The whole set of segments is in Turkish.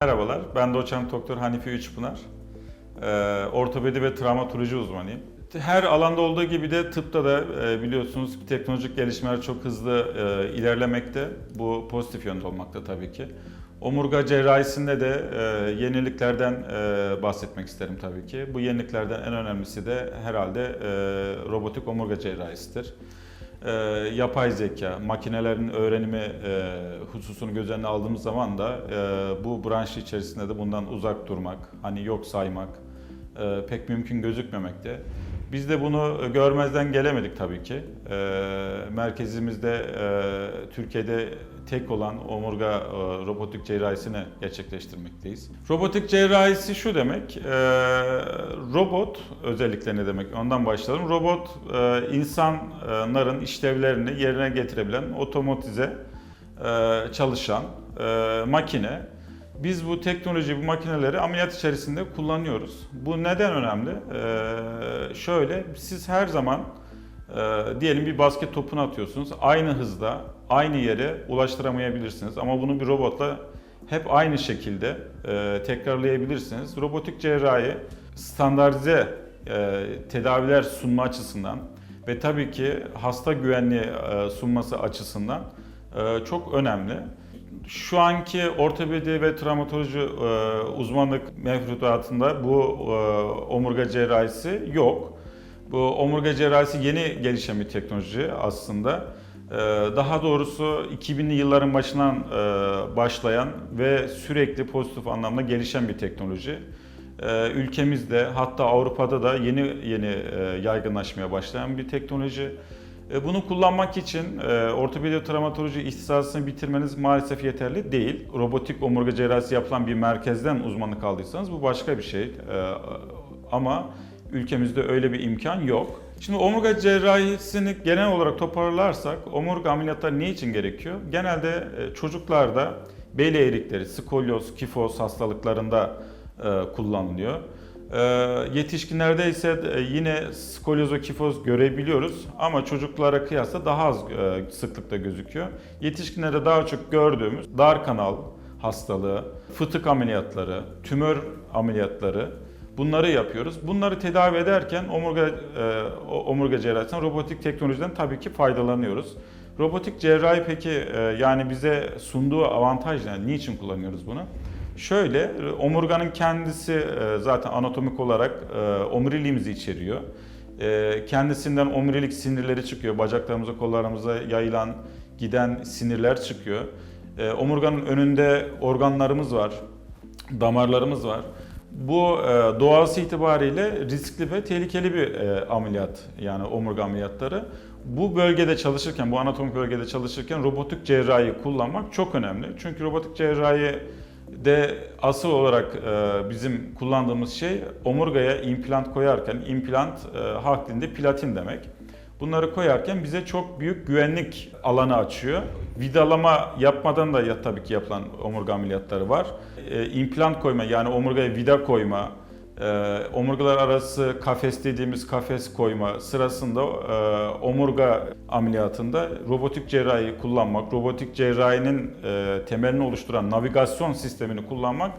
Merhabalar, ben doçent doktor Hanifi Üçpınar. Ortopedi ve travmatoloji uzmanıyım. Her alanda olduğu gibi de tıpta da biliyorsunuz teknolojik gelişmeler çok hızlı ilerlemekte. Bu pozitif yönde olmakta tabii ki. Omurga cerrahisinde de yeniliklerden bahsetmek isterim tabii ki. Bu yeniliklerden en önemlisi de herhalde robotik omurga cerrahisidir. Yapay zeka, makinelerin öğrenimi hususunu göz önüne aldığımız zaman da bu branş içerisinde de bundan uzak durmak, hani yok saymak pek mümkün gözükmemekte. Biz de bunu görmezden gelemedik tabii ki. Merkezimizde Türkiye'de tek olan omurga robotik cerrahisini gerçekleştirmekteyiz. Robotik cerrahisi şu demek, robot özellikle ne demek ondan başlayalım. Robot insanların işlevlerini yerine getirebilen otomatize çalışan makine. Biz bu teknoloji, bu makineleri ameliyat içerisinde kullanıyoruz. Bu neden önemli? Şöyle, siz her zaman diyelim bir basket topunu atıyorsunuz. Aynı hızda, aynı yere ulaştıramayabilirsiniz. Ama bunu bir robotla hep aynı şekilde tekrarlayabilirsiniz. Robotik cerrahi standartize tedaviler sunma açısından ve tabii ki hasta güvenliği sunması açısından çok önemli. Şu anki ortopedi ve travmatoloji uzmanlık mevzuatında bu omurga cerrahisi yok. Bu omurga cerrahisi yeni gelişen bir teknoloji aslında. Daha doğrusu 2000'li yılların başından başlayan ve sürekli pozitif anlamda gelişen bir teknoloji. Ülkemizde hatta Avrupa'da da yeni yaygınlaşmaya başlayan bir teknoloji. Bunu kullanmak için ortopedi ve travmatoloji ihtisasını bitirmeniz maalesef yeterli değil. Robotik omurga cerrahisi yapılan bir merkezden uzmanlık aldıysanız bu başka bir şey. Ama ülkemizde öyle bir imkan yok. Şimdi omurga cerrahisini genel olarak toparlarsak omurga ameliyatları ne için gerekiyor? Genelde çocuklarda bel eğrilikleri, skolyoz, kifoz hastalıklarında kullanılıyor. Yetişkinlerde ise yine skolyoz ve kifoz görebiliyoruz ama çocuklara kıyasla daha az sıklıkta gözüküyor. Yetişkinlerde daha çok gördüğümüz dar kanal hastalığı, fıtık ameliyatları, tümör ameliyatları bunları yapıyoruz. Bunları tedavi ederken omurga cerrahisinden, robotik teknolojiden tabii ki faydalanıyoruz. Robotik cerrahi peki yani bize sunduğu avantaj ne? Niçin kullanıyoruz bunu? Şöyle, omurganın kendisi zaten anatomik olarak omuriliğimizi içeriyor. Kendisinden omurilik sinirleri çıkıyor. Bacaklarımıza, kollarımıza yayılan, giden sinirler çıkıyor. Omurganın önünde organlarımız var, damarlarımız var. Bu doğası itibariyle riskli ve tehlikeli bir ameliyat, yani omurga ameliyatları. Bu bölgede çalışırken, bu anatomik bölgede çalışırken robotik cerrahi kullanmak çok önemli. Çünkü robotik cerrahi de asıl olarak bizim kullandığımız şey omurgaya implant koyarken, implant halk dilinde platin demek. Bunları koyarken bize çok büyük güvenlik alanı açıyor. Vidalama yapmadan da tabii ki yapılan omurga ameliyatları var. İmplant koyma, yani omurgaya vida koyma, omurgalar arası kafes dediğimiz kafes koyma sırasında omurga ameliyatında robotik cerrahi kullanmak, robotik cerrahinin temelini oluşturan navigasyon sistemini kullanmak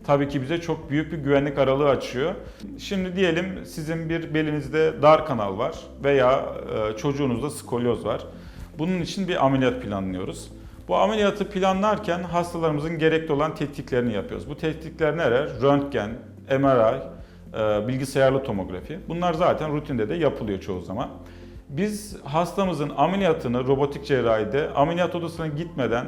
tabii ki bize çok büyük bir güvenlik aralığı açıyor. Şimdi diyelim sizin bir belinizde dar kanal var veya çocuğunuzda skolyoz var. Bunun için bir ameliyat planlıyoruz. Bu ameliyatı planlarken hastalarımızın gerekli olan tetkiklerini yapıyoruz. Bu tetkikler neler? Röntgen, MRI, bilgisayarlı tomografi. Bunlar zaten rutinde de yapılıyor çoğu zaman. Biz hastamızın ameliyatını robotik cerrahide ameliyat odasına gitmeden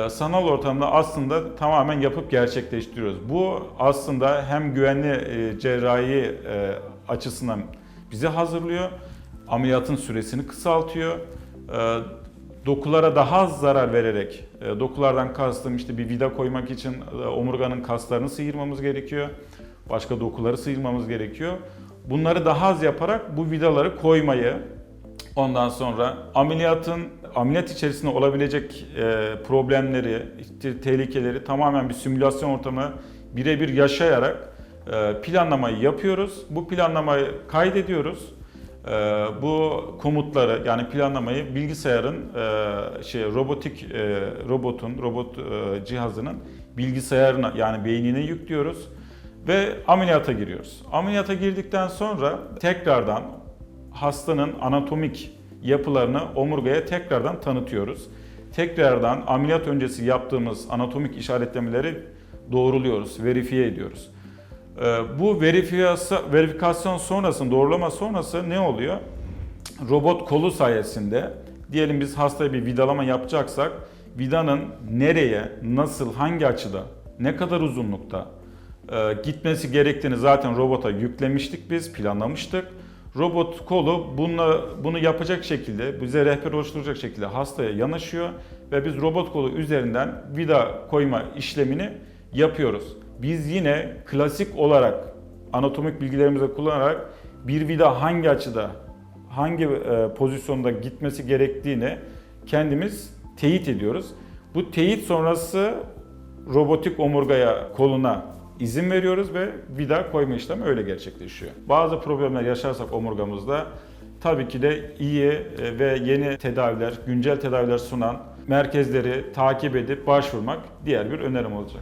sanal ortamda aslında tamamen yapıp gerçekleştiriyoruz. Bu aslında hem güvenli cerrahi açısından bizi hazırlıyor, ameliyatın süresini kısaltıyor, dokulara daha az zarar vererek, dokulardan kastım işte bir vida koymak için omurganın kaslarını sıyırmamız gerekiyor, başka dokuları sıyırmamız gerekiyor. Bunları daha az yaparak bu vidaları koymayı, ondan sonra ameliyat içerisinde olabilecek problemleri, tehlikeleri tamamen bir simülasyon ortamı birebir yaşayarak planlamayı yapıyoruz. Bu planlamayı kaydediyoruz. Bu komutları, yani planlamayı bilgisayarın robot cihazının bilgisayarına yani beynine yüklüyoruz ve ameliyata giriyoruz. Ameliyata girdikten sonra tekrardan hastanın anatomik yapılarını omurgaya tekrardan tanıtıyoruz. Tekrardan ameliyat öncesi yaptığımız anatomik işaretlemeleri doğruluyoruz, verifiye ediyoruz. Bu verifikasyon sonrası, doğrulama sonrası ne oluyor? Robot kolu sayesinde diyelim biz hastaya bir vidalama yapacaksak vidanın nereye, nasıl, hangi açıda, ne kadar uzunlukta gitmesi gerektiğini zaten robota yüklemiştik biz, planlamıştık. Robot kolu bunu yapacak şekilde, bize rehber oluşturacak şekilde hastaya yanaşıyor ve biz robot kolu üzerinden vida koyma işlemini yapıyoruz. Biz yine klasik olarak anatomik bilgilerimizi kullanarak bir vida hangi açıda, hangi pozisyonda gitmesi gerektiğini kendimiz teyit ediyoruz. Bu teyit sonrası robotik omurgaya, koluna izin veriyoruz ve vida koyma işlemi öyle gerçekleşiyor. Bazı problemler yaşarsak omurgamızda tabii ki de iyi ve yeni tedaviler, güncel tedaviler sunan merkezleri takip edip başvurmak diğer bir önerim olacak.